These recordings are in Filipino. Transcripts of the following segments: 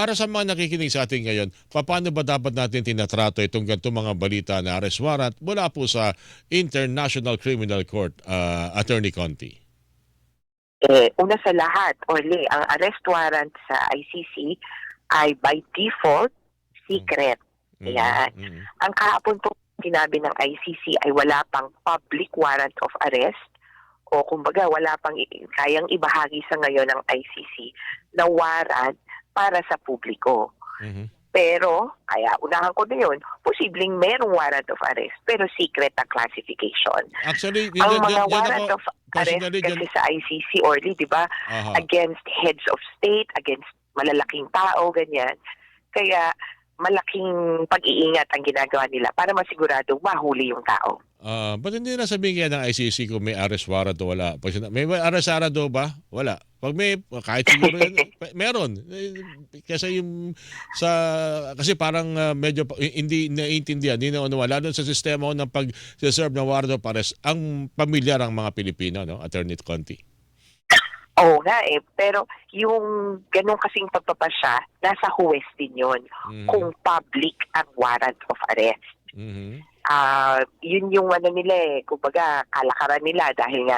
Para sa mga nakikinig sa atin ngayon, paano ba dapat natin tinatrato itong ganitong mga balita na arrest warrant mula po sa International Criminal Court, Attorney Conti? Una sa lahat, Orly, ang arrest warrant sa ICC ay by default secret. Yan. Mm. Ang kahapon po sinabi ng ICC ay wala pang public warrant of arrest o kumbaga wala pang kayang ibahagi sa ngayon ng ICC na warrant para sa publiko. Mhm. Pero, kaya unahan ko na yun, posibleng merong warrant of arrest pero secret ang classification. Actually, Ang mga dyan warrant ako, of arrest personally, kasi sa ICC, Orly, di ba, aha. against heads of state, against malalaking tao, ganyan. Kaya malaking pag-iingat ang ginagawa nila para masigurado mahuli yung tao. Ba't hindi na sabihin kaya ng ICC kung may arrest warrant o wala? May arrest warrant o ba? Wala. Pag may, kahit siguro yan, meron. Kasi yung kasi parang medyo hindi naiintindihan, hindi na wala doon sa sistema ng pag-serve ng warrant of arrest ang pamilyar ang mga Pilipino, no? Attorney Conti. Oo nga pero yung ganun kasing pagpapasya, nasa huwes din yun kung public ang warrant of arrest. Mhm. Yun yung nila kumbaga kalakaran nila dahil nga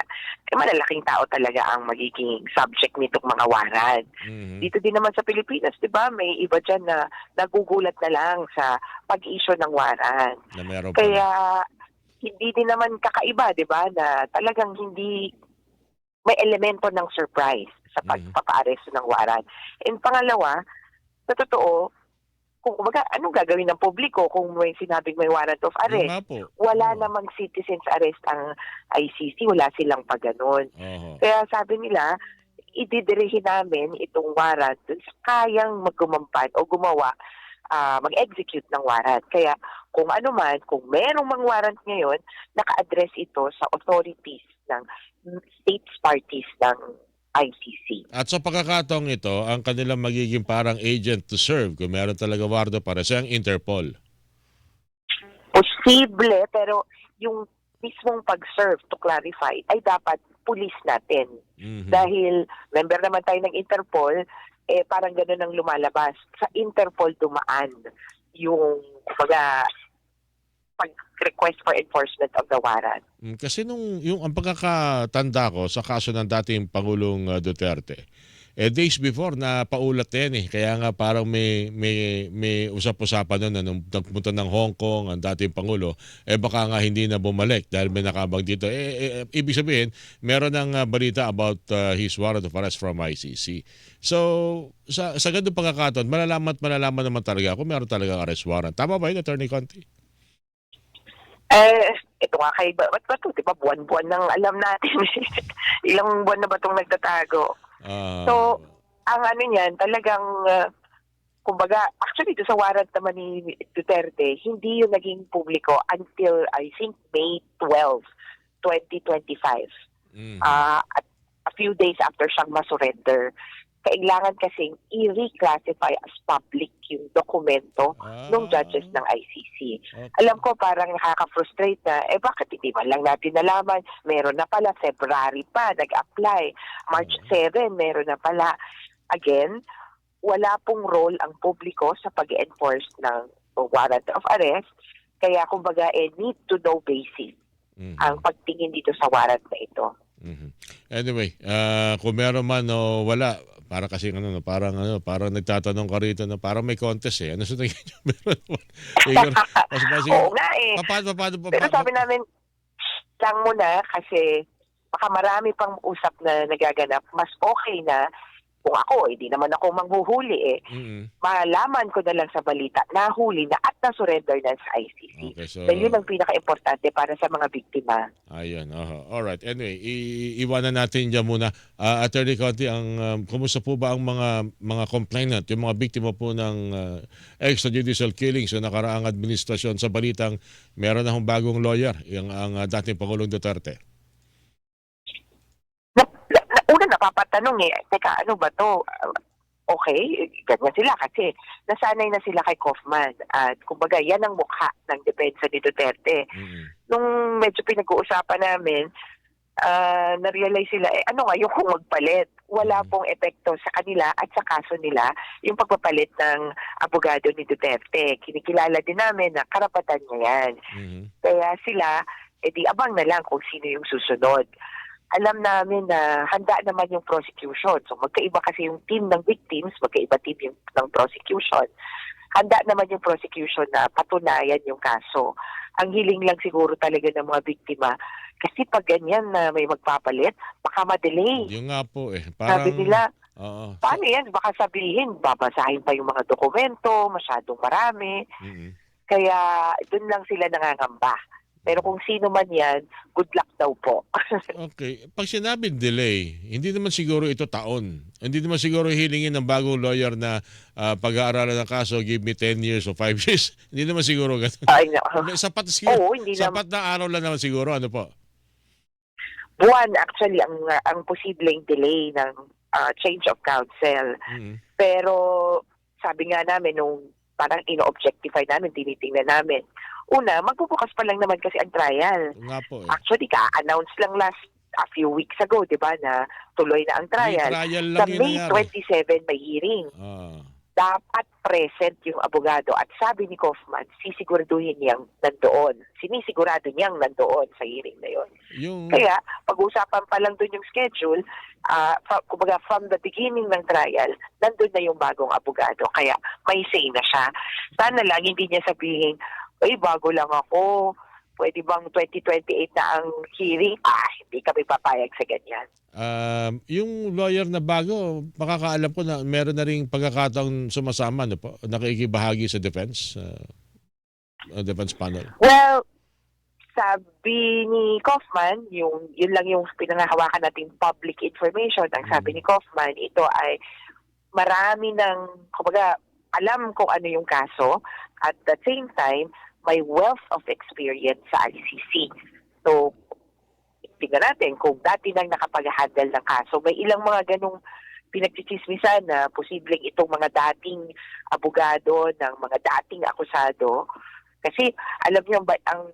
malalaking tao talaga ang magiging subject nitong mga warrant. Mhm. Dito din naman sa Pilipinas, di ba, may iba dyan na nagugulat na lang sa pag-issue ng warrant. Na meron Kaya hindi din naman kakaiba, di ba, na talagang hindi may elemento ng surprise sa pagpapaaresto ng warrant. And pangalawa, sa totoo, kung kumbaga, anong gagawin ng publiko kung may sinabing may warrant of arrest? Wala namang citizens arrest ang ICC, wala silang pagganon. Kaya sabi nila, ididirihin namin itong warrant dun sa kayang magkumampan o gumawa, mag-execute ng warrant. Kaya kung ano man, kung merong mga warrant ngayon, naka-address ito sa authorities ng states parties ng ICC. At sa pagkakataong ito, ang kanilang magiging parang agent to serve kung meron talaga warrant para sa Interpol. Posible, pero yung mismong pag-serve, to clarify, ay dapat pulis natin. Dahil member naman tayo ng Interpol, parang gano'n ang lumalabas. Sa Interpol dumaan yung pag-request for enforcement of the warrant. Kasi ang pagkakatanda ko sa kaso ng dating Pangulong Duterte, days before na paulat na yan Kaya nga parang may usap-usapan nun na nung nagpunta ng Hong Kong ang dating Pangulo, baka nga hindi na bumalik dahil may nakabag dito. Ibig sabihin, meron ng balita about his warrant of arrest from ICC. So, sa ganung pagkakataon, malalaman naman talaga kung meron talagang arrest warrant. Tama ba yun, Attorney Conti? Ito nga kay ba't ba ito? Diba buwan-buwan nang alam natin. Ilang buwan na ba itong nagtatago? So, ang niyan, talagang, kumbaga, actually, ito sa warrant naman ni Duterte, hindi yung naging publiko until, I think, May 12, 2025. At a few days after siyang masurrender. Kailangan kasing i-reclassify as public yung dokumento ng judges ng ICC. Okay. Alam ko parang nakaka-frustrate na, bakit hindi man lang natin nalaman? Meron na pala, February pa, nag-apply. March 7, meron na pala. Again, wala pong role ang publiko sa pag-enforce ng warrant of arrest. Kaya kumbaga, need to know basis ang pagtingin dito sa warrant na ito. Anyway, kung meron man o wala, para kasi parang nagtatanong ka rito na parang may contest Ano sa tingin niyo? Meron. Oo nga Paano? Pero sabi namin, lang muna kasi baka marami pang usap na nagaganap. Mas okay na kung ako, hindi naman ako manghuhuli malaman ko na lang sa balita, nahuli na at na-surrender na sa ICC. Okay, so, dahil yun ang pinaka-importante para sa mga biktima. Ayun, alright. Anyway, iwanan natin dyan muna. Attorney Conti, kumusta po ba ang mga complainant, yung mga biktima po ng extrajudicial killings sa nakaraang administrasyon sa balitang meron na hong bagong lawyer, ang dating Pangulong Duterte? Una napapatanong teka, ano ba to? Okay, ganyan sila kasi nasanay na sila kay Kaufman at kumbaga yan ang mukha ng depensa ni Duterte. Nung medyo pinag-uusapan namin, na-realize sila, ano nga yung kung magpalit? wala pong epekto sa kanila at sa kaso nila yung pagpapalit ng abogado ni Duterte. Kinikilala din namin na karapatan niya yan. Mhm. Kaya sila, edi abang na lang kung sino yung susunod. Alam namin na handa naman yung prosecution. So magkaiba kasi yung team ng victims, magkaiba team yung ng prosecution. Handa naman yung prosecution na patunayan yung kaso. Ang hiling lang siguro talaga ng mga biktima, kasi pag ganyan na may magpapalit, baka ma-delay. Yung nga po Sabi nila, oo. paano yan? Baka sabihin, babasahin pa yung mga dokumento, masyadong marami. Mhm. Kaya doon lang sila nangangamba. Pero kung sino man yan, good luck daw po. Okay. Pag sinabing delay, hindi naman siguro ito taon. Hindi naman siguro hilingin ng bagong lawyer na pag-aaralan ng kaso, give me 10 years o 5 years. Hindi naman siguro ganun. Ay, no. Sapat siguro. Oo, hindi naman. Sapat na araw lang naman siguro. Ano po? Buwan actually ang posibleng delay ng change of counsel. Mhm. Pero sabi nga namin nung parang ino-objectify namin, tinitingnan namin. Una, magbubukas pa lang naman kasi ang trial. Nga po Actually, ka-announce lang a few weeks ago, di ba, na tuloy na ang May trial. trial Sa lang yung May nangyari. 27 may hearing. Dapat present yung abogado. At sabi ni Kaufman, sisiguraduhin niyang nandoon. Sinisigurado niyang nandoon sa hearing na yon. Kaya, pag-usapan pa lang doon yung schedule, kumbaga from the beginning ng trial, nandun na yung bagong abogado. Kaya may say na siya. Sana lang hindi niya sabihin, ay, bago lang ako. Pwede bang 2028 na ang hearing? Hindi kami papayag sa ganyan. Yung lawyer na bago, makakaalam ko na meron na ring pagkakataong sumasama, no po? Nakikibahagi sa defense panel. Well, sabi ni Kaufman, yun lang yung pinangahawakan nating public information. Ang sabi ni Kaufman, ito ay marami ng, kumbaga, alam kung ano yung kaso. At the same time, may wealth of experience sa ICC. So, tingnan natin kung dati nang nakapag-handle ng kaso, may ilang mga ganong pinagchichismisan na posibleng itong mga dating abogado ng mga dating akusado. Kasi alam niyo ba, ang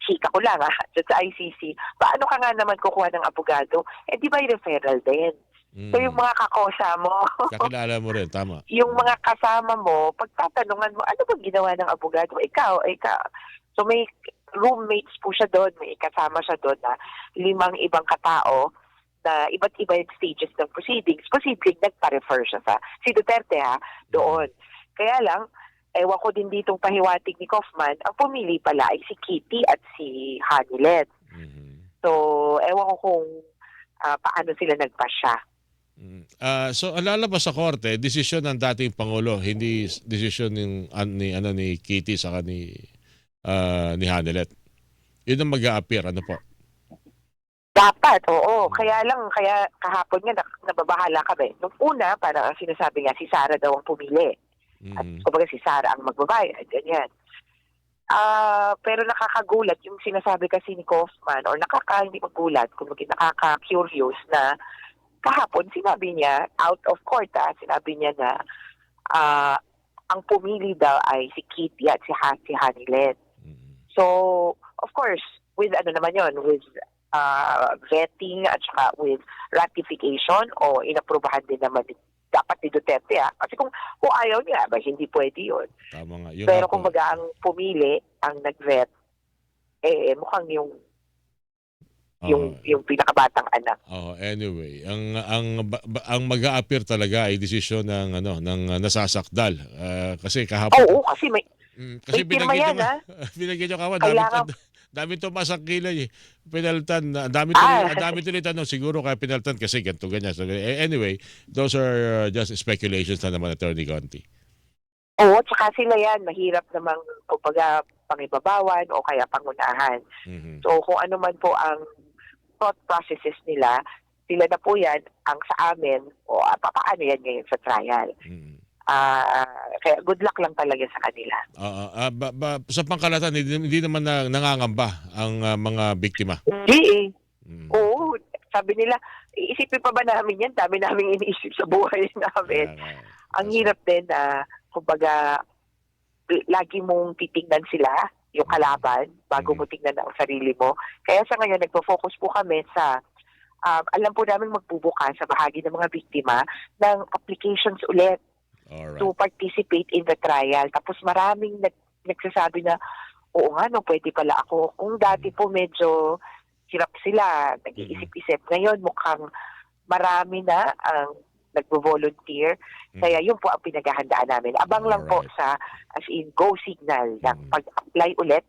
chika ko lang sa ICC, paano ka nga naman kukuha ng abogado? Di ba yung referral din? So yung mga kakosa mo, kakilala mo rin, tama. yung mga kasama mo, pagtatanungan mo, ano bang ginawa ng abogado? Ikaw. So may roommates po siya doon, may kasama siya doon na 5 ibang katao na iba't iba yung stages ng proceedings. Posibleng nagpa-refer siya si Duterte doon. Kaya lang, ewan ko din ditong pahiwatig ni Kaufman, ang pumili pala ay si Kitty at si Hanilet. So, ewan ko kung paano sila nagpasya. So ang lalabas sa korte, desisyon ng dating Pangulo, hindi desisyon ni Kitty saka ni Hanilet. Yun ang mag-a-appear, ano po? Dapat, oo. Kaya kahapon nga nababahala kami. Nung una, parang ang sinasabi nga, si Sara daw ang pumili. At kumbaga si Sara ang magbabayad. Ganyan. Pero nakakagulat yung sinasabi kasi ni Kaufman, or hindi magulat, kumbaga nakaka-curious na kahapon sinabi niya, out of court sinabi niya na ang pumili daw ay si Kitty at si Hanilet. So, of course, with with vetting at saka with ratification o inaprubahan din naman dapat ni Duterte Kasi kung ayaw niya, hindi pwede yun. Tama nga. Pero kumbaga ang pumili, ang nag-vet, mukhang yung pinakabatang anak. Anyway, ang mag-a-appear talaga ay desisyon ng nasasakdal. Kasi kahapon. Oo, kasi may pirma yan, binagyan nyo kawan. Dami tumas ang kilay. Pinaltan. Dami tuloy tanong. Siguro kaya pinaltan kasi ganito, ganyan. So, anyway, those are just speculations na naman, Attorney Conti. Oo, tsaka sila yan. Mahirap namang pangibabawan o kaya pangunahan. So, kung ano man po ang thought processes nila, sila na po yan ang sa amin o paano yan ngayon sa trial. Kaya good luck lang talaga sa kanila. Sa pangkalatan, hindi naman nangangamba ang mga biktima? Hindi Oo, sabi nila, iisipin pa ba namin yan? Dami namin iniisip sa buhay namin. Ang hirap din na, kumbaga, lagi mong titingnan sila, yung kalaban, bago mo tingnan ang sarili mo. Kaya sa ngayon, nagpo-focus po kami sa alam po namin magbubukas sa bahagi ng mga biktima ng applications ulit Alright. to participate in the trial. Tapos maraming nagsasabi na, oo nga, no, pwede pala ako. Kung dati po medyo hirap sila, nag-iisip-isip. Ngayon mukhang marami na ang nagvo-volunteer. Kaya yun po ang pinaghahandaan namin. Abang lang po sa, as in, go signal ng pag-apply ulit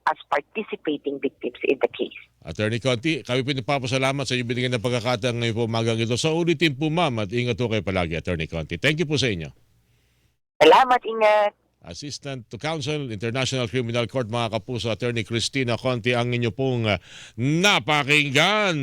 as participating victims in the case. Attorney Conti, kami po nagpapasalamat sa inyo binigyan ng pagkakataon ngayon po umagang ito. Sa ulitin po ma'am at ingat po kayo palagi, Attorney Conti. Thank you po sa inyo. Salamat, ingat. Assistant to Counsel, International Criminal Court, mga kapuso, Attorney Cristina Conti, ang inyo pong napakinggan.